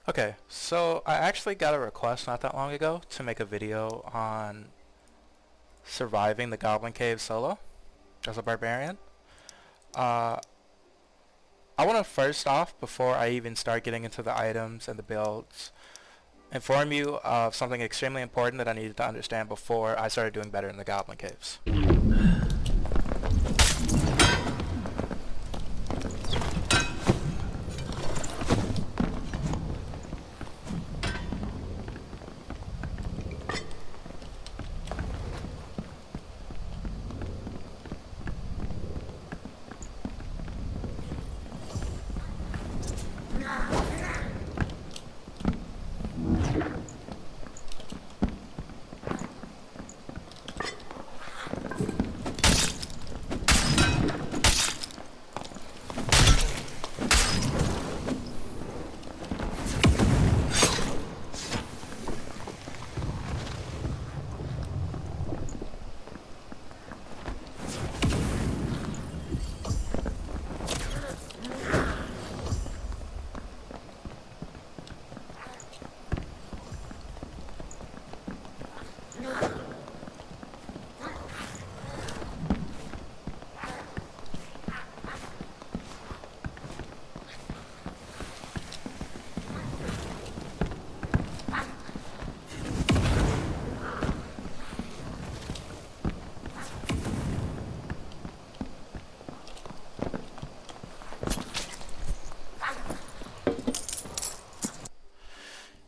Okay, so I actually got a request not that long ago to make a video on surviving the Goblin Cave solo as a barbarian. Uh, I want to first off, before I even start getting into the items and the builds, inform you of something extremely important that I needed to understand before I started doing better in the Goblin Caves.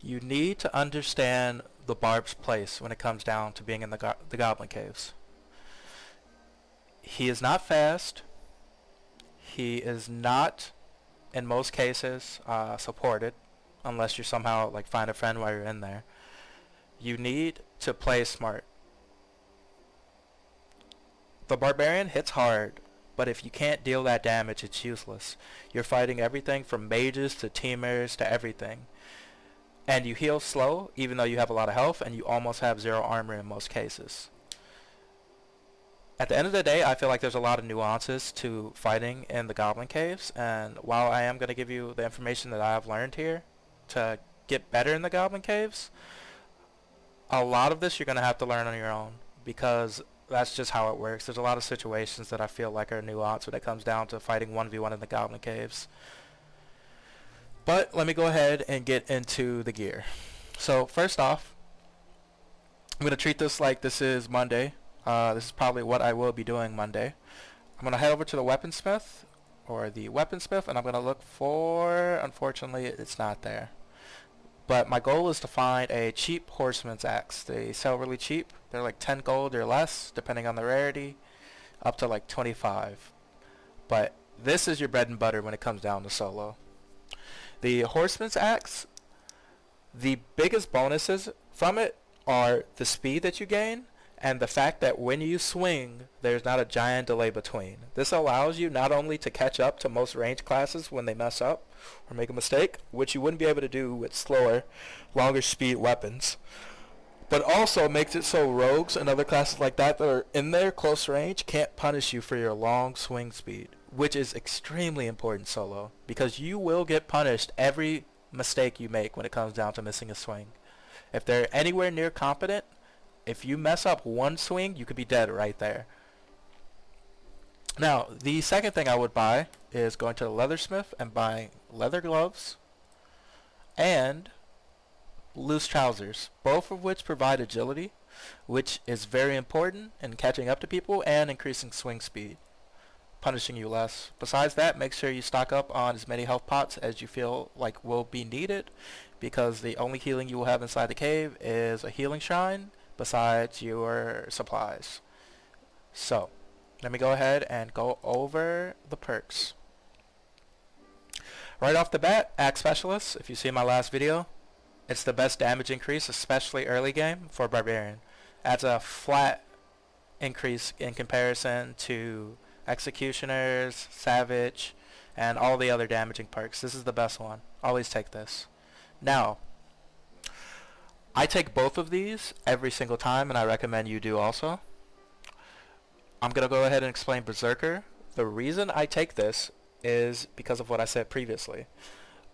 You need to understand the Barb's place when it comes down to being in the Goblin Caves. He is not fast. He is not, in most cases, supported, unless you somehow like find a friend while you're in there. You need to play smart. The Barbarian hits hard, but if you can't deal that damage, it's useless. You're fighting everything from mages to teamers to everything. And you heal slow, even though you have a lot of health, and you almost have zero armor in most cases. At the end of the day, I feel like there's a lot of nuances to fighting in the Goblin Caves, and while I am going to give you the information that I have learned here to get better in the Goblin Caves, a lot of this you're going to have to learn on your own, because that's just how it works. There's a lot of situations that I feel like are nuanced when it comes down to fighting 1v1 in the Goblin Caves. But let me go ahead and get into the gear. So first off, I'm going to treat this like this is Monday. This is probably what I will be doing Monday. I'm going to head over to the weaponsmith, or the weaponsmith, and I'm going to look for, unfortunately it's not there. But my goal is to find a cheap horseman's axe. They sell really cheap. They're like 10 gold or less, depending on the rarity, up to like 25. But this is your bread and butter when it comes down to solo. The horseman's axe, the biggest bonuses from it are the speed that you gain and the fact that when you swing, there's not a giant delay between. This allows you not only to catch up to most range classes when they mess up or make a mistake, which you wouldn't be able to do with slower, longer speed weapons, but also makes it so rogues and other classes like that that are in there close range can't punish you for your long swing speed, which is extremely important solo, because you will get punished every mistake you make when it comes down to missing a swing. If they're anywhere near competent, if you mess up one swing, you could be dead right there. Now, the second thing I would buy is going to the leathersmith and buying leather gloves and loose trousers, both of which provide agility, which is very important in catching up to people and increasing swing speed, punishing you less. Besides that, make sure you stock up on as many health pots as you feel like will be needed, because the only healing you will have inside the cave is a healing shrine besides your supplies. So, let me go ahead and go over the perks. Right off the bat, Axe Specialist, if you see my last video, it's the best damage increase, especially early game, for Barbarian. Adds a flat increase in comparison to Executioners, Savage, and all the other damaging perks. This is the best one. Always take this. Now, I take both of these every single time, and I recommend you do also. I'm going to go ahead and explain Berserker. The reason I take this is because of what I said previously.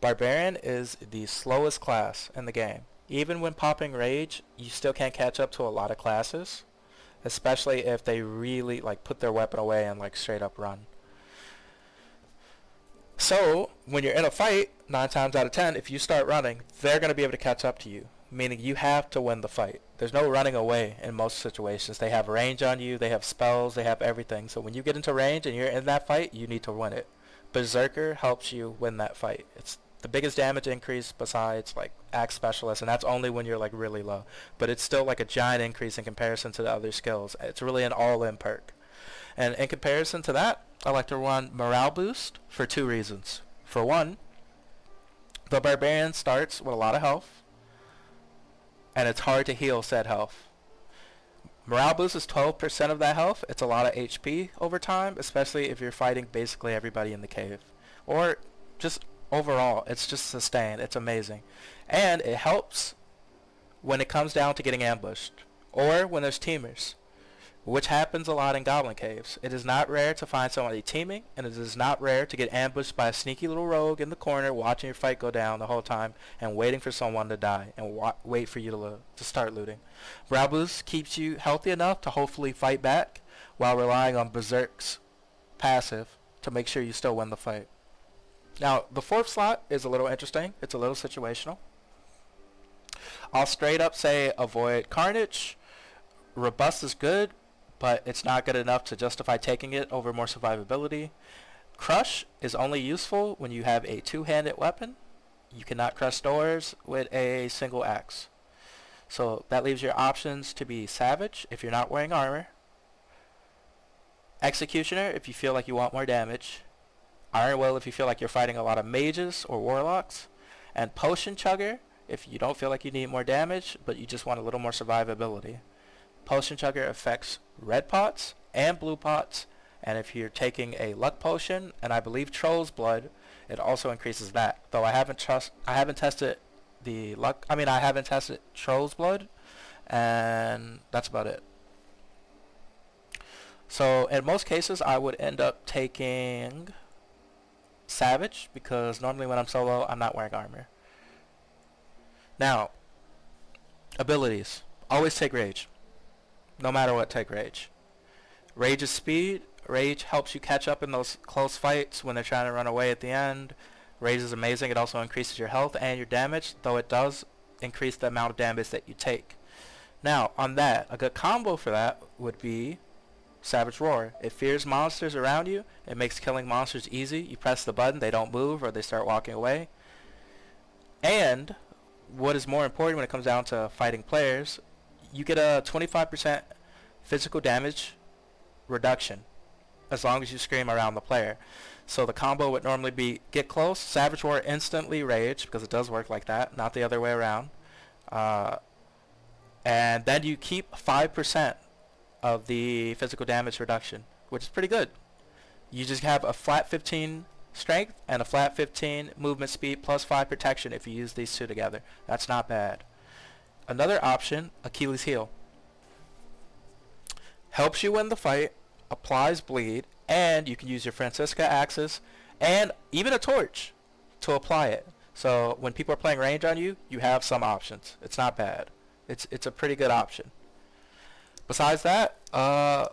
Barbarian is the slowest class in the game. Even when popping Rage, you still can't catch up to a lot of classes, especially if they really like put their weapon away and like straight up run. So when you're in a fight, 9 times out of 10, if you start running, they're going to be able to catch up to you, meaning you have to win the fight. There's no running away in most situations. They have range on you, they have spells, they have everything. So when you get into range and you're in that fight, you need to win it. Berserker helps you win that fight. It's the biggest damage increase besides like Axe Specialist, and that's only when you're like really low. But it's still like a giant increase in comparison to the other skills. It's really an all-in perk. And in comparison to that, I like to run Morale Boost for 2 reasons. For one, the Barbarian starts with a lot of health, and it's hard to heal said health. Morale Boost is 12% of that health. It's a lot of HP over time, especially if you're fighting basically everybody in the cave. Or just overall, it's just sustain. It's amazing. And it helps when it comes down to getting ambushed, or when there's teamers, which happens a lot in Goblin Caves. It is not rare to find somebody teaming, and it is not rare to get ambushed by a sneaky little rogue in the corner watching your fight go down the whole time and waiting for someone to die and wait for you to start looting. Morale Boost keeps you healthy enough to hopefully fight back while relying on Berserk's passive to make sure you still win the fight. Now, the 4th slot is a little interesting. It's a little situational. I'll straight up say avoid Carnage. Robust is good, but it's not good enough to justify taking it over more survivability. Crush is only useful when you have a 2-handed weapon. You cannot crush doors with a single axe. So that leaves your options to be Savage if you're not wearing armor, Executioner if you feel like you want more damage, Iron Will if you feel like you're fighting a lot of mages or warlocks, and Potion Chugger if you don't feel like you need more damage but you just want a little more survivability. Potion Chugger affects red pots and blue pots, and if you're taking a luck potion, and I believe Troll's Blood, it also increases that. Though I haven't tested the luck. I haven't tested Troll's Blood, and that's about it. So in most cases, I would end up taking Savage because normally when I'm solo, I'm not wearing armor. Now, abilities. Always take Rage. No matter what, take Rage. Rage is speed. Rage helps you catch up in those close fights when they're trying to run away at the end. Rage is amazing. It also increases your health and your damage, though it does increase the amount of damage that you take. Now, on that, a good combo for that would be Savage Roar. It fears monsters around you. It makes killing monsters easy. You press the button, they don't move, or they start walking away. And what is more important when it comes down to fighting players, you get a 25% physical damage reduction as long as you scream around the player. So the combo would normally be get close, Savage Roar, instantly Rage, because it does work like that, not the other way around. And then you keep 5% of the physical damage reduction, which is pretty good. You just have a flat 15 strength and a flat 15 movement speed plus 5 protection if you use these two together. That's not bad. Another option, Achilles Heel. Helps you win the fight, applies bleed, and you can use your Francisca axes and even a torch to apply it. So when people are playing range on you, you have some options. It's not bad. It's a pretty good option. Besides that, I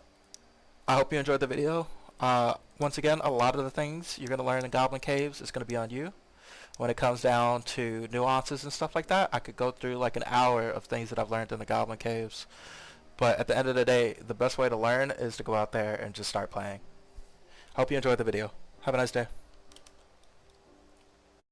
hope you enjoyed the video. Once again, a lot of the things you're going to learn in Goblin Caves is going to be on you. When it comes down to nuances and stuff like that, I could go through like an hour of things that I've learned in the Goblin Caves. But at the end of the day, the best way to learn is to go out there and just start playing. Hope you enjoyed the video. Have a nice day.